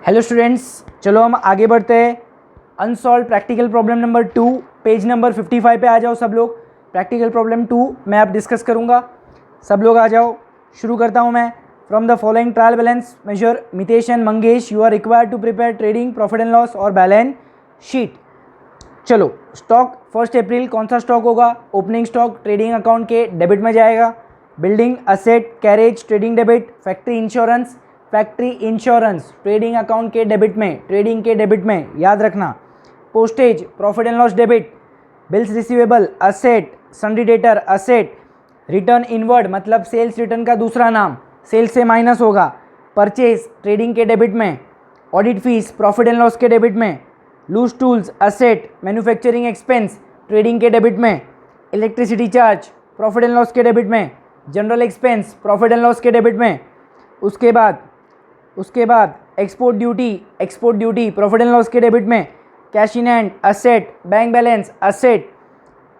Hello students, चलो हम आगे बढ़ते हैं। Unsolved practical problem number 2, page number 55 पे आ जाओ सब लोग। प्रैक्टिकल प्रॉब्लम 2 मैं अब डिस्कस करूँगा, सब लोग आ जाओ। शुरू करता हूँ मैं। From the following trial balance major Mitesh and Mangesh you are required to prepare trading profit and loss और बैलेंस शीट। चलो, स्टॉक 1 अप्रैल कौन सा स्टॉक होगा? ओपनिंग स्टॉक ट्रेडिंग अकाउंट के डेबिट में जाएगा। Building asset carriage trading debit. Factory insurance trading account के debit में, ट्रेडिंग के डेबिट में, याद रखना। Postage profit and loss debit. Bills receivable asset, sundry debtor asset. Return inward मतलब सेल्स रिटर्न का दूसरा नाम, सेल्स से माइनस होगा। परचेज ट्रेडिंग के डेबिट में। Audit fees profit and loss के डेबिट में। Loose tools asset. Manufacturing expense trading के डेबिट में। Electricity charge profit and loss के डेबिट में। General expense profit and loss के डेबिट में। उसके बाद export duty profit and loss के डेबिट में। Cash in hand asset, bank balance asset.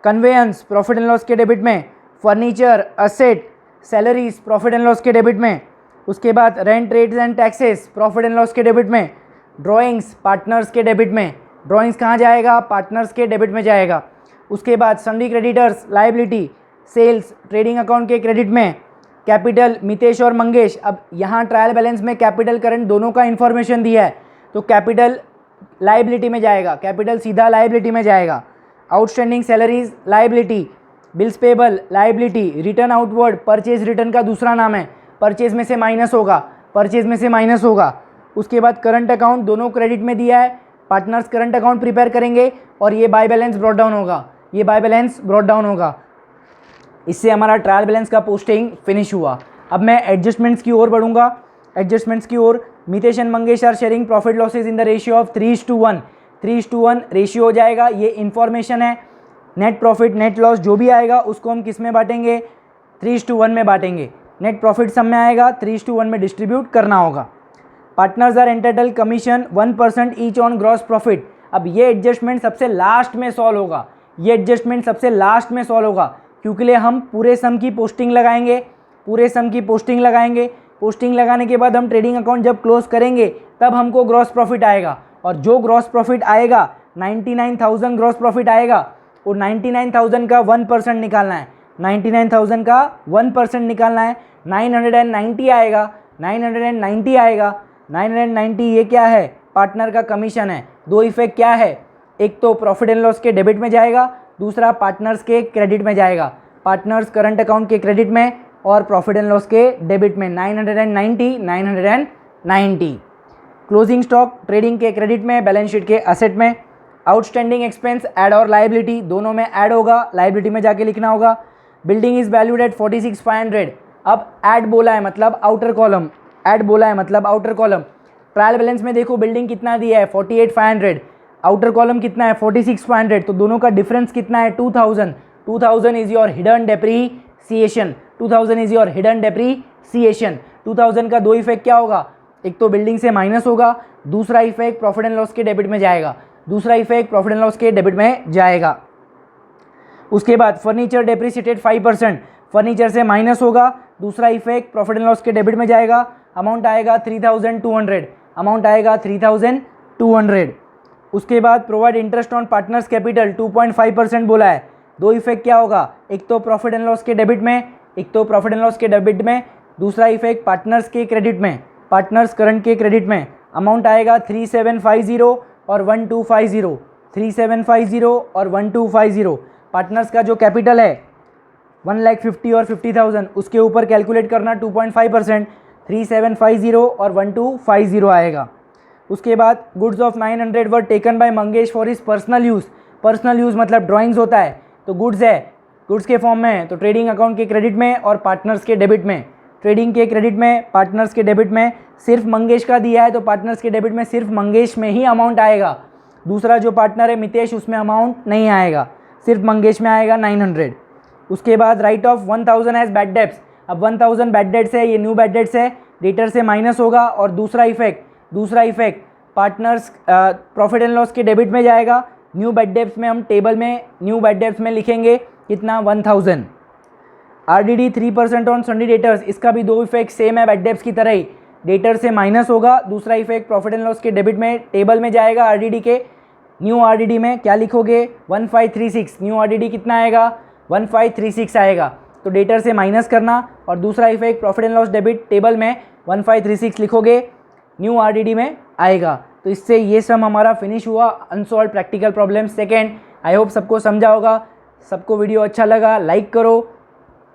Conveyance profit and loss के डेबिट में। Furniture asset. Salaries profit and loss के डेबिट में। उसके बाद rent rates and taxes profit and loss के debit में। ड्राइंग्स पार्टनर्स के डेबिट में। ड्राइंग्स कहाँ जाएगा? पार्टनर्स के डेबिट में जाएगा। उसके बाद sundry creditors liability, sales trading account के क्रेडिट में। कैपिटल मितेश और मंगेश, अब यहाँ ट्रायल बैलेंस में कैपिटल करंट दोनों का इन्फॉर्मेशन दिया है तो कैपिटल लायबिलिटी में जाएगा, कैपिटल सीधा लायबिलिटी में जाएगा। Outstanding salaries liability. Bills payable liability. Return outward purchase return का दूसरा नाम है, परचेज में से माइनस होगा, उसके बाद करंट अकाउंट दोनों क्रेडिट में दिया है, पार्टनर्स करंट अकाउंट प्रिपेयर करेंगे और ये बाय बैलेंस ब्रॉट डाउन होगा। इससे हमारा ट्रायल बैलेंस का पोस्टिंग फिनिश हुआ। अब मैं एडजस्टमेंट्स की ओर बढ़ूंगा। Mitesh and Mangesh are sharing profit losses in the ratio of 3:1 ratio हो जाएगा। ये इन्फॉर्मेशन है। नेट प्रॉफिट नेट लॉस जो भी आएगा उसको हम किस में बांटेंगे? 3:1 में बांटेंगे। नेट प्रॉफिट सब में आएगा, 3:1 में डिस्ट्रीब्यूट करना होगा। Partners are entitle commission 1% each on gross profit. अब ये एडजस्टमेंट सबसे लास्ट में सॉल्व होगा, क्योंकि हम पूरे सम की पोस्टिंग लगाएंगे। पोस्टिंग लगाने के बाद हम ट्रेडिंग अकाउंट जब क्लोज करेंगे तब हमको ग्रॉस प्रॉफिट आएगा, और जो ग्रॉस प्रॉफिट आएगा 99,000 ग्रॉस प्रॉफिट आएगा, और 99,000 का 1% निकालना है। 990 आएगा। 990 ये क्या है? पार्टनर का कमीशन है। दो इफेक्ट क्या है? एक तो प्रॉफिट एंड लॉस के डेबिट में जाएगा, दूसरा पार्टनर्स के क्रेडिट में जाएगा। पार्टनर्स करंट अकाउंट के क्रेडिट में और प्रॉफिट एंड लॉस के डेबिट में। 990। क्लोजिंग स्टॉक ट्रेडिंग के क्रेडिट में, बैलेंस शीट के असेट में। आउटस्टैंडिंग एक्सपेंस ऐड और लायबिलिटी दोनों में ऐड होगा, लायबिलिटी में जाके लिखना होगा। Building is valued at 46,500। अब ऐड बोला है मतलब आउटर कॉलम। ट्रायल बैलेंस में देखो बिल्डिंग कितना दिया है? 48,500। आउटर कॉलम कितना है? 46,500। तो दोनों का डिफरेंस कितना है? 2,000 इज योर हिडन डेप्रीसिएशन। 2000 का दो इफेक्ट क्या होगा? एक तो बिल्डिंग से माइनस होगा, दूसरा इफेक्ट प्रॉफिट एंड लॉस के डेबिट में जाएगा। उसके बाद फर्नीचर डेप्रीसिएटेड 5%, फर्नीचर से माइनस होगा, दूसरा इफेक्ट प्रॉफिट एंड लॉस के डेबिट में जाएगा। अमाउंट आएगा 3,200। उसके बाद provide interest on partners capital 2.5% बोला है। दो इफेक्ट क्या होगा? एक तो प्रॉफिट एंड लॉस के डेबिट में, दूसरा इफेक्ट पार्टनर्स के क्रेडिट में, पार्टनर्स करंट के क्रेडिट में। अमाउंट आएगा 3,750 और 1,250। पार्टनर्स का जो कैपिटल है 1,50,000 और 50,000, उसके ऊपर कैलकुलेट करना 2.5%, 3,750 और 1,250 आएगा। उसके बाद goods of 900 were taken by Mangesh for his personal use मतलब ड्राइंग्स होता है तो गुड्स के फॉर्म में है, तो ट्रेडिंग अकाउंट के क्रेडिट में और पार्टनर्स के डेबिट में। ट्रेडिंग के क्रेडिट में, पार्टनर्स के डेबिट में। सिर्फ मंगेश का दिया है तो पार्टनर्स के डेबिट में सिर्फ मंगेश में ही अमाउंट आएगा। दूसरा जो पार्टनर है मितेश, उसमें अमाउंट नहीं आएगा, सिर्फ मंगेश में आएगा 900। उसके बाद write off 1,000 as bad debts. अब 1,000 बैड डेट्स है, ये न्यू बैड डेट्स है, डेटर से माइनस होगा, और दूसरा effect partners profit and loss के डेबिट में जाएगा। न्यू बैड डेब्ट्स में हम टेबल में न्यू बैड डेब्ट्स में लिखेंगे कितना? 1,000। RDD 3% ऑन सन्डी डेटर्स, इसका भी दो इफेक्ट सेम है बैड डेब्ट्स की तरह ही। डेटर से माइनस होगा, दूसरा इफेक्ट प्रॉफिट एंड लॉस के डेबिट में टेबल में जाएगा आरडीडी के, न्यू आरडीडी में क्या लिखोगे 1536, न्यू आरडीडी कितना आएगा 1536 आएगा, तो डेटर से माइनस करना और दूसरा effect profit and loss debit table में 1536 लिखोगे, न्यू आरडीडी में आएगा। तो इससे ये सम हमारा फिनिश हुआ unsolved practical problem second. I hope सबको समझा होगा, सबको वीडियो अच्छा लगा लाइक करो,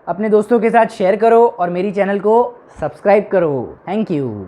अपने दोस्तों के साथ शेयर करो और मेरी चैनल को सब्सक्राइब करो। Thank you.